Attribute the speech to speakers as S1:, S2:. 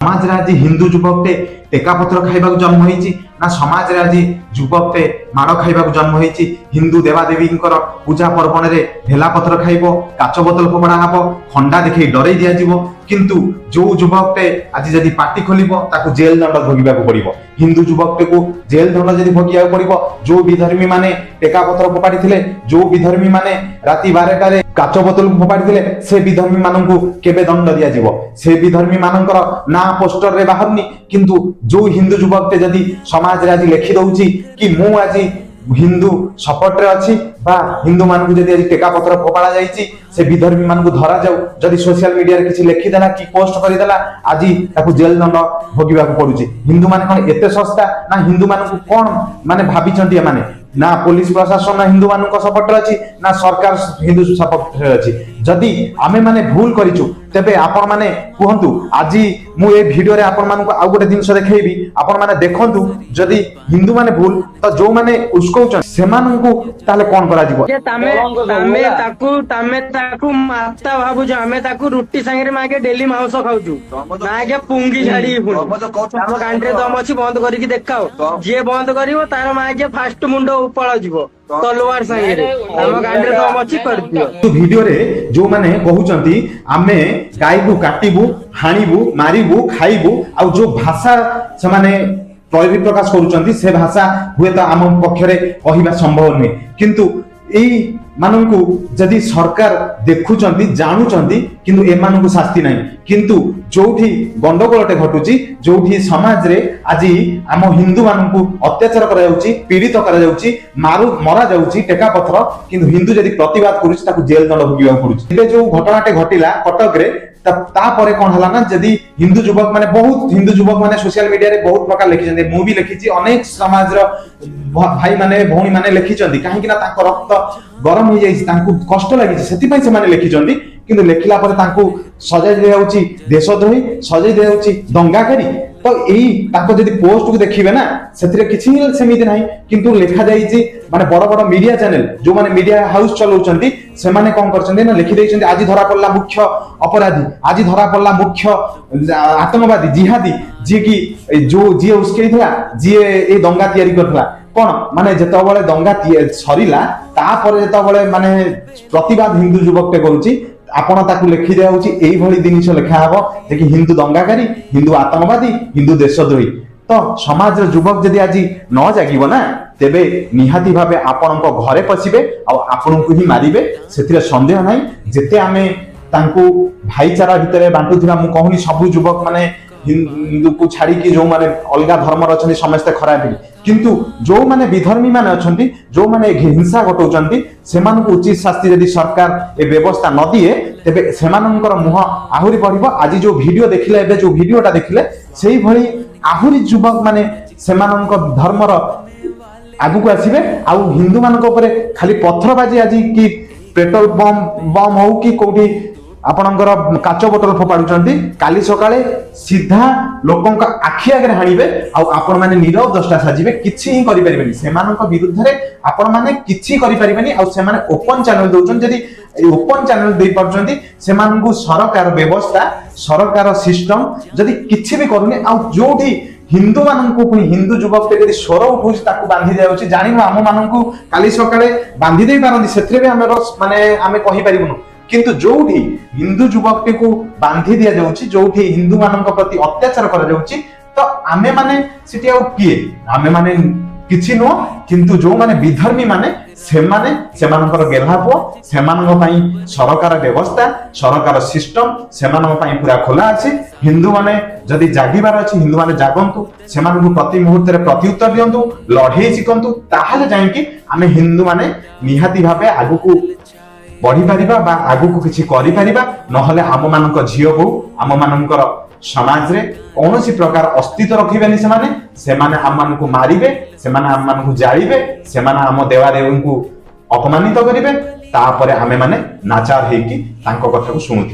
S1: समाज रे आज हिंदू युवकटे टेकापत्र खाइबाक जन्म होईची ना समाज रे आज युवकटे माड़ खाइबाक जन्म होईची। हिंदू देवादेवींकर पूजा पर्वण रे ढेलापत्र खाइबो, काच बोतल फोपड़ा हबो, खंडा देखै डरै दिया जीवो। किंतु जो युवकटे आज जदि पार्टी खोलिबो ताकू जेल दंड भोगिबाक पड़िबो। हिंदू युवकटे को जेल दंड जदि भोगिबाक पड़िबो। जो विधर्मी माने टेकापत्र फोपाड़ी थिले, जो विधर्मी माने राति 12टा रे काच बोतल फोपाड़ी थिले, से विधर्मी माननकू केबे दंड दिया जीवो। से विधर्मी माननकर ना पोस्टर रे बाहरनी, किंतु जो हिंदू युवकटे जदि समाज रे आज लिखि दउची कि मु आज हिंदू सपोर्ट रे अछि बा हिंदू मानकू जदि आज टेकापत्र फोपाड़ा जाईची, से विधर्मी मानकू धरा जाऊ, जदि सोशल मीडिया रे किछि लिखि देला कि पोस्ट करि देला, आज ताकू जेल दंड भोगिबाक पडुची। हिंदू माने कोन एते सस्ता ना? हिंदू मानकू कोन माने भाबिचंती माने ना पुलिस प्रशासन ना हिंदू मानक सपोर्ट अछि ना सरकार हिंदू सपोर्ट अछि। जदि आमे माने भूल करिचु तेबे आपण माने कहंतु। आज मु ए वीडियो रे आपण मानकू आ गोटे जिंस देखैबी, आपण माने देखंतु जदि हिंदू माने भूल तो जो माने उसको से मानकू ताले कोन करा जीवो।
S2: तामे ताकू माता भाबु जे हमें ताकू रुटी संगे मागे डेली मांस खाउचु मागे पुंगी झाड़ी पुणी हम कांट्रे दम अछि बंद करिक देखाओ। जे बंद करिवो तार मागे फास्ट मुंडो उपळ जीवो तलवार संगे रे हम कांट्रे दम अछि कर दियो।
S1: तो वीडियो रे जो माने कहउचंती आमे गायबू काटिबू हानिबू मारिबू खाइबू आ जो भाषा से माने परिप्रकाश करूचंती से भाषा हुए तो आम पक्षरे कहिबा संभव नहीं। किंतु एई माननकू जदि सरकार देखुचंती जानुचंती किंतु ए माननकू शास्ति नहीं। किंतु जोठी गंडगोलटे घटुची, जोठी समाज रे आज आम हिंदू माननकू अत्याचार करा जाउची, पीड़ित करा जाउची, मरा जाउची टेकापत्र, किंतु हिंदू जदि प्रतिवाद करूची ताकू जेल दंड भोगिबा पडुची। एबे जो घटनाटे घटिला कटक रे तापरे कौन हला ना, जदि हिंदू युवक माने बहुत हिंदू युवक माने सोशल मीडिया रे बहुत प्रकार लिखिचंदी, मु भी लिखिची, अनेक समाज रो भाई माने भौणी माने लिखिचंदी। काहे कि ना ताको रक्त गरम हो जाईची, तांकू कष्ट लागिची, सेति पई से माने लिखिचंदी। किंतु लेखिला पर तांकू सजाय दिया होची देशद्रोही, सजाय दिया होची दंगाकारी। तो एई ताको जदि पोस्ट को देखिबे ना सेतिरे किछि सेमिति नाही। किंतु लेखा जाईची माने बड़ बड़ मीडिया चैनल जो माने मीडिया हाउस चलाउचंती से माने कोन करचंती ना लिखि दैचंती आज धरा पड़ला मुख्य अपराधी, आज धरा पड़ला मुख्य आतंकवादी जिहादी, जे कि जो जे उसकेइथला, जे ए दंगा तयारी करथला। कोन माने जेतबळे दंगा सरीला तापर जेतबळे माने प्रतिवाद हिंदू युवकटे करूची, आपण ताकू लिखि दिया होची एई भली जिनिस लेखा हबो जे कि हिंदू दंगाकारी, हिंदू आतंकवादी, हिंदू देशद्रोही। तो समाज युवक जदि आज न जागिबो ना तेबे निहाती भाबे आपणको घरे पसिबे आ आपणको ही मारिबे, सेतिरे संदेह नाही। जेते आमे तांकू भाईचारा भितरे बांटुथिबा, मु कहूनी सब युवक माने हिंदू को छाड़ी कि जो माने अलगा धर्म रछनी समस्त खराब ही, किंतु जो माने विधर्मी माने अछंती, जो माने हिंसा घटौचंती, सेमान को उचित शास्ति यदि सरकार ए व्यवस्था न दिए तेबे सेमानंकर मुह आहुरी बढ़िबो। आज जो वीडियो देखिले, एबे जो वीडियोटा देखिले सेही भली आहुरी युवक माने सेमानंक धर्मर आगु को आसीबे। आ हिंदू मानक ऊपर खाली पत्थर बाजी आज कि पेट्रोल बम हो कि कोठी आपणकर काच बोतल फोपाड़ुचंती, काली सकाळे सीधा लोकंक आखि आगे हाणिबे आ आपण माने नीरव दस्ता साजिबे, किछि ही करि परिबेनी। सेमानक विरुद्ध रे आपण माने किछि करि परिबेनी। आ सेमाने ओपन चैनल दउचन, जदि ओपन चैनल दे परचंती सेमानकू सरकार व्यवस्था, सरकार सिस्टम जदि किछि भी करूनी, आ जोठी हिंदू माननकू पुनी हिंदू युवक जदि स्वर उठौछि ताकू बांधी दियाउछि। जानिबो आम माननकू काली सकाळे बांधी देई पारंती, सेथरे भी हमर माने आमे कहि परिबुनु। किंतु जोठी हिंदू युवक को बांधी दिया जाउछि, जोठी हिंदू मानक प्रति अत्याचार करा जाउछि, तो आमे माने सिटी आ किए आमे माने किछि नो। किंतु जो माने विधर्मी माने सेमाने सेमानकर गेल्हापो, सेमानक पई सरकार व्यवस्था, सरकार सिस्टम सेमानक पई पूरा खोला अछि। हिंदू माने जदि जागिबार अछि, हिंदू माने जागंतु, सेमानकु प्रति मुहूर्त रे प्रत्युत्तर दियंतु, लढेई सिकंतु, ताहाले जाय कि आमे हिंदू माने निहाती भाबे आगु को बढ़ी पारिबा बा आगु को किछि करि पारिबा। नहले आम मानक झियो को आम मानकर समाज रे कोनोसी प्रकार अस्तित्व रखिबेनी। सेमाने आम मानकु मारिबे, सेमाने आम मानकु जाळिबे, सेमाने आम देवादेवंकु अपमानित करिबे, तापरे आमे माने नाचार हेकी तांको कथा को सुनुथि।